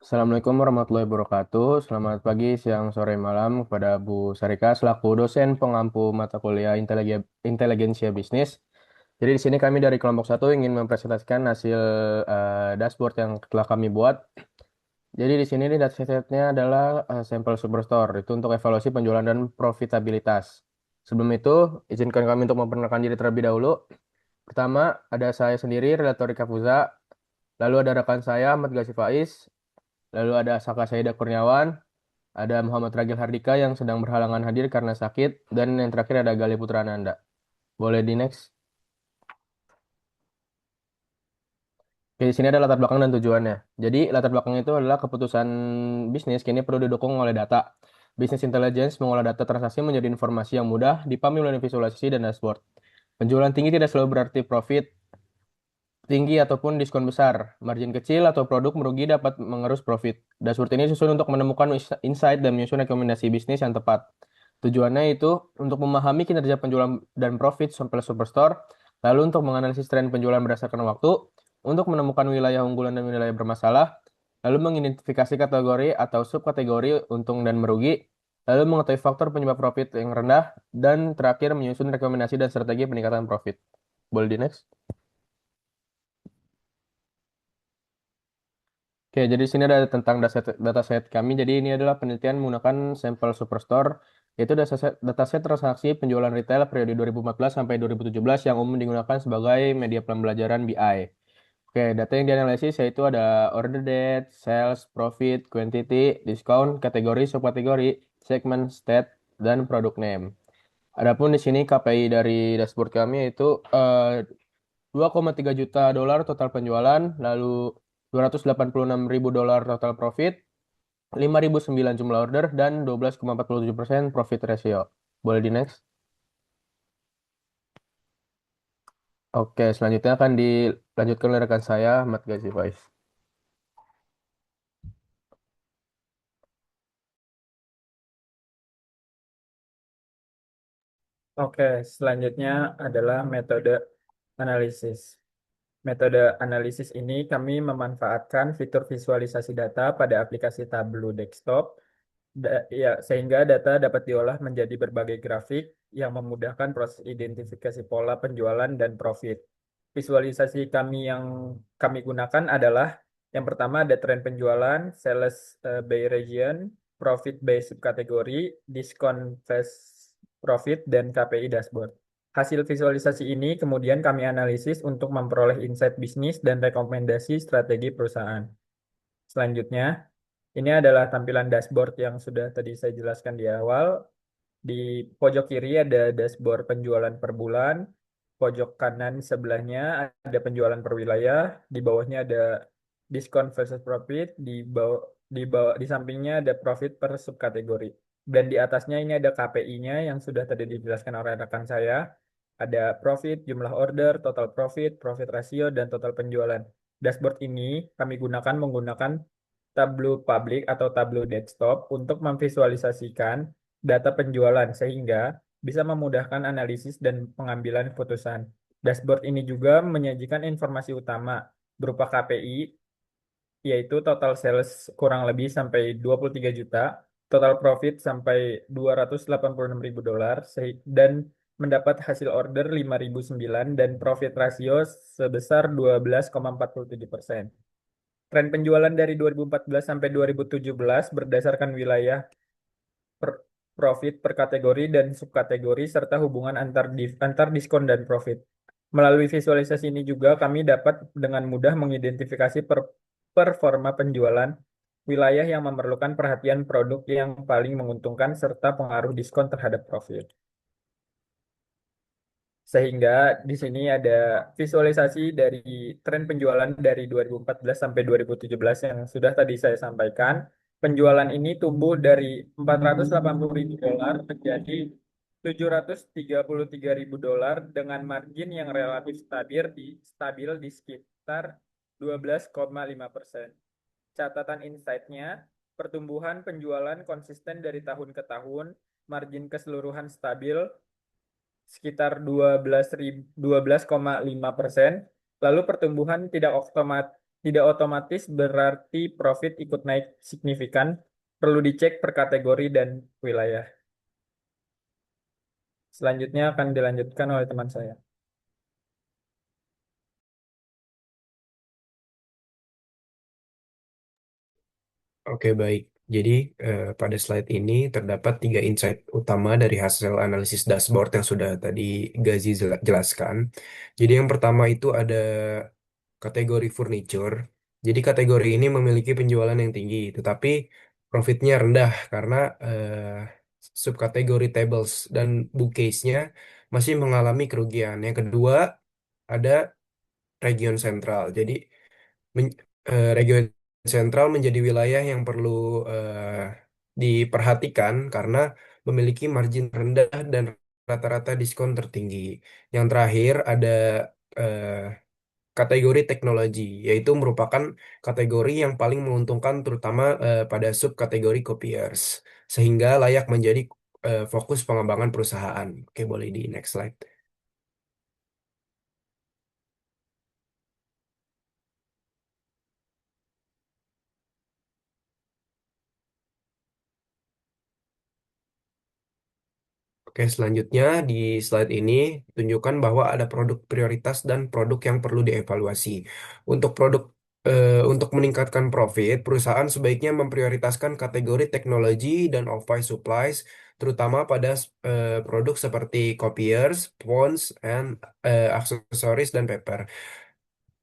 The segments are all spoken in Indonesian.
Assalamualaikum warahmatullahi wabarakatuh. Selamat pagi, siang, sore, malam kepada Bu Sarika selaku dosen pengampu mata kuliah Inteligensia Bisnis. Jadi di sini kami dari kelompok satu ingin mempresentasikan hasil dashboard yang telah kami buat. Jadi di sini nih datasetnya adalah sampel Superstore itu untuk evaluasi penjualan dan profitabilitas. Sebelum itu, izinkan kami untuk memperkenalkan diri terlebih dahulu. Pertama, ada saya sendiri, Relator Rika Fuza. Lalu ada rekan saya, Ahmad Ghazzi Faiz. Lalu ada Saka Saida Kurniawan, ada Muhammad Ragil Hardika yang sedang berhalangan hadir karena sakit, dan yang terakhir ada Gali Putrananda. Boleh di next. Oke, di sini ada latar belakang dan tujuannya. Jadi, latar belakang itu adalah keputusan bisnis kini perlu didukung oleh data. Business intelligence mengolah data transaksi menjadi informasi yang mudah dipahami melalui visualisasi dan dashboard. Penjualan tinggi tidak selalu berarti profit tinggi ataupun diskon besar. Margin kecil atau produk merugi dapat mengerus profit. Dashboard ini disusun untuk menemukan insight dan menyusun rekomendasi bisnis yang tepat. Tujuannya itu untuk memahami kinerja penjualan dan profit sampai Superstore, lalu untuk menganalisis tren penjualan berdasarkan waktu, untuk menemukan wilayah unggulan dan wilayah bermasalah, lalu mengidentifikasi kategori atau subkategori untung dan merugi, lalu mengetahui faktor penyebab profit yang rendah, dan terakhir menyusun rekomendasi dan strategi peningkatan profit. Boleh di next? Oke, jadi di sini ada tentang dataset kami. Jadi ini adalah penelitian menggunakan sampel Superstore, yaitu dataset transaksi penjualan retail periode 2014 sampai 2017 yang umum digunakan sebagai media pembelajaran BI. Oke, data yang dianalisis yaitu ada order date, sales, profit, quantity, discount, kategori, subkategori, segment, state, dan product name. Adapun di sini KPI dari dashboard kami yaitu 2,3 juta dolar total penjualan, lalu 286.000 dolar total profit, 5.009 jumlah order, dan 12,47% profit ratio. Boleh di next? Oke, selanjutnya akan dilanjutkan oleh rekan saya, Ahmad Ghazzi Faiz. Oke, selanjutnya adalah metode analisis. Metode analisis ini kami memanfaatkan fitur visualisasi data pada aplikasi Tableau Desktop, ya, sehingga data dapat diolah menjadi berbagai grafik yang memudahkan proses identifikasi pola penjualan dan profit. Visualisasi kami yang kami gunakan adalah yang pertama ada tren penjualan, sales by region, profit by subkategori, discount fast profit, dan KPI dashboard. Hasil visualisasi ini kemudian kami analisis untuk memperoleh insight bisnis dan rekomendasi strategi perusahaan. Selanjutnya, ini adalah tampilan dashboard yang sudah tadi saya jelaskan di awal. Di pojok kiri ada dashboard penjualan per bulan, pojok kanan sebelahnya ada penjualan per wilayah, di bawahnya ada diskon versus profit, di sampingnya ada profit per subkategori. Dan di atasnya ini ada KPI-nya yang sudah tadi dijelaskan oleh rekan saya. Ada profit, jumlah order, total profit, profit ratio, dan total penjualan. Dashboard ini kami gunakan menggunakan Tableau Public atau Tableau Desktop untuk memvisualisasikan data penjualan sehingga bisa memudahkan analisis dan pengambilan keputusan. Dashboard ini juga menyajikan informasi utama berupa KPI, yaitu total sales kurang lebih sampai 23 juta, total profit sampai 286.000 dolar, dan mendapat hasil order 5.009 dan profit ratio sebesar 12,47%. Tren penjualan dari 2014 sampai 2017 berdasarkan wilayah, per- profit per kategori dan subkategori, serta hubungan antar diskon dan profit. Melalui visualisasi ini juga kami dapat dengan mudah mengidentifikasi performa penjualan, wilayah yang memerlukan perhatian produk yang paling menguntungkan, serta pengaruh diskon terhadap profit. Sehingga di sini ada visualisasi dari tren penjualan dari 2014 sampai 2017 yang sudah tadi saya sampaikan. Penjualan ini tumbuh dari 480.000 dolar menjadi 733.000 dolar dengan margin yang relatif stabil di sekitar 12,5%. Catatan insight-nya, pertumbuhan penjualan konsisten dari tahun ke tahun, margin keseluruhan stabil sekitar 12,5%. Lalu pertumbuhan tidak otomatis Tidak otomatis berarti profit ikut naik signifikan. Perlu dicek per kategori dan wilayah. Selanjutnya akan dilanjutkan oleh teman saya. Oke, baik. Jadi, pada slide ini terdapat tiga insight utama dari hasil analisis dashboard yang sudah tadi Gazi jelaskan. Jadi, yang pertama itu ada kategori furniture. Jadi, kategori ini memiliki penjualan yang tinggi, tetapi profitnya rendah karena subkategori tables dan bookcase-nya masih mengalami kerugian. Yang kedua, ada region sentral. Jadi, region sentral menjadi wilayah yang perlu eh, diperhatikan karena memiliki margin rendah dan rata-rata diskon tertinggi. Yang terakhir ada eh, kategori teknologi, yaitu merupakan kategori yang paling menguntungkan terutama pada subkategori copiers, sehingga layak menjadi fokus pengembangan perusahaan. Oke, boleh di next slide. Oke, selanjutnya di slide ini tunjukkan bahwa ada produk prioritas dan produk yang perlu dievaluasi. Untuk untuk meningkatkan profit, perusahaan sebaiknya memprioritaskan kategori teknologi dan off-price supplies, terutama pada produk seperti copiers, phones, and aksesoris dan paper.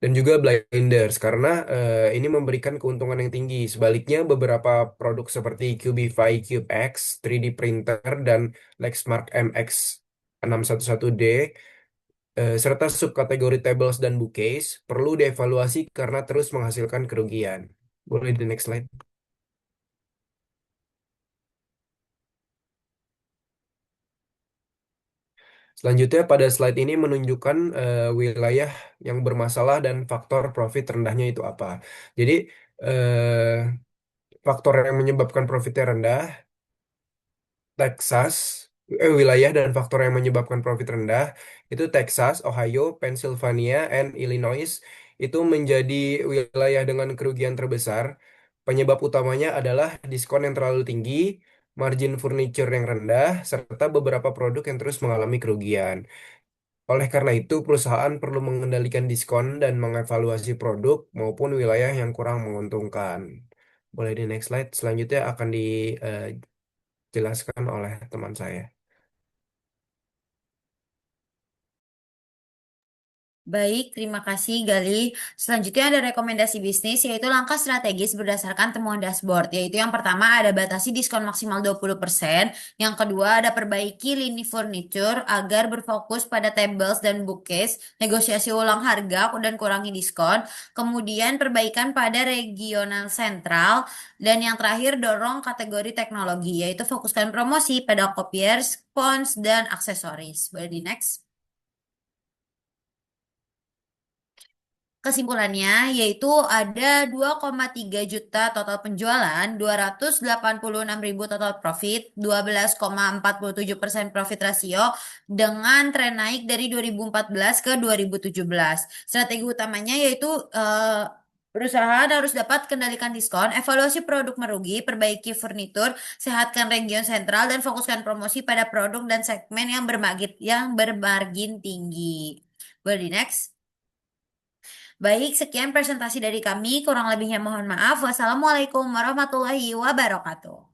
Dan juga blinders karena ini memberikan keuntungan yang tinggi. Sebaliknya beberapa produk seperti Cubify Cube X, 3D printer dan Lexmark MX 611D serta subkategori tables dan bookcase perlu dievaluasi karena terus menghasilkan kerugian. Boleh di next slide. Selanjutnya pada slide ini menunjukkan wilayah yang bermasalah dan faktor profit rendahnya itu apa. Jadi faktor yang menyebabkan profitnya rendah, Texas, wilayah dan faktor yang menyebabkan profit rendah itu Texas, Ohio, Pennsylvania, and Illinois itu menjadi wilayah dengan kerugian terbesar. Penyebab utamanya adalah diskon yang terlalu tinggi, margin furniture yang rendah, serta beberapa produk yang terus mengalami kerugian. Oleh karena itu, perusahaan perlu mengendalikan diskon dan mengevaluasi produk maupun wilayah yang kurang menguntungkan. Boleh di next slide. Selanjutnya akan dijelaskan oleh teman saya. Baik, terima kasih Gali. Selanjutnya ada rekomendasi bisnis yaitu langkah strategis berdasarkan temuan dashboard. Yaitu yang pertama ada batasi diskon maksimal 20%. Yang kedua ada perbaiki lini furniture agar berfokus pada tables dan bookcase, negosiasi ulang harga dan kurangi diskon. Kemudian perbaikan pada regional sentral. Dan yang terakhir dorong kategori teknologi yaitu fokuskan promosi pada copiers, phones, dan aksesoris. Boleh di next. Kesimpulannya yaitu ada 2,3 juta total penjualan, 286.000 total profit, 12,47% profit rasio dengan tren naik dari 2014 ke 2017. Strategi utamanya yaitu perusahaan harus dapat kendalikan diskon, evaluasi produk merugi, perbaiki furnitur, sehatkan region sentral dan fokuskan promosi pada produk dan segmen yang bermargin tinggi. Boleh di next. Baik, sekian presentasi dari kami. Kurang lebihnya mohon maaf. Wassalamualaikum warahmatullahi wabarakatuh.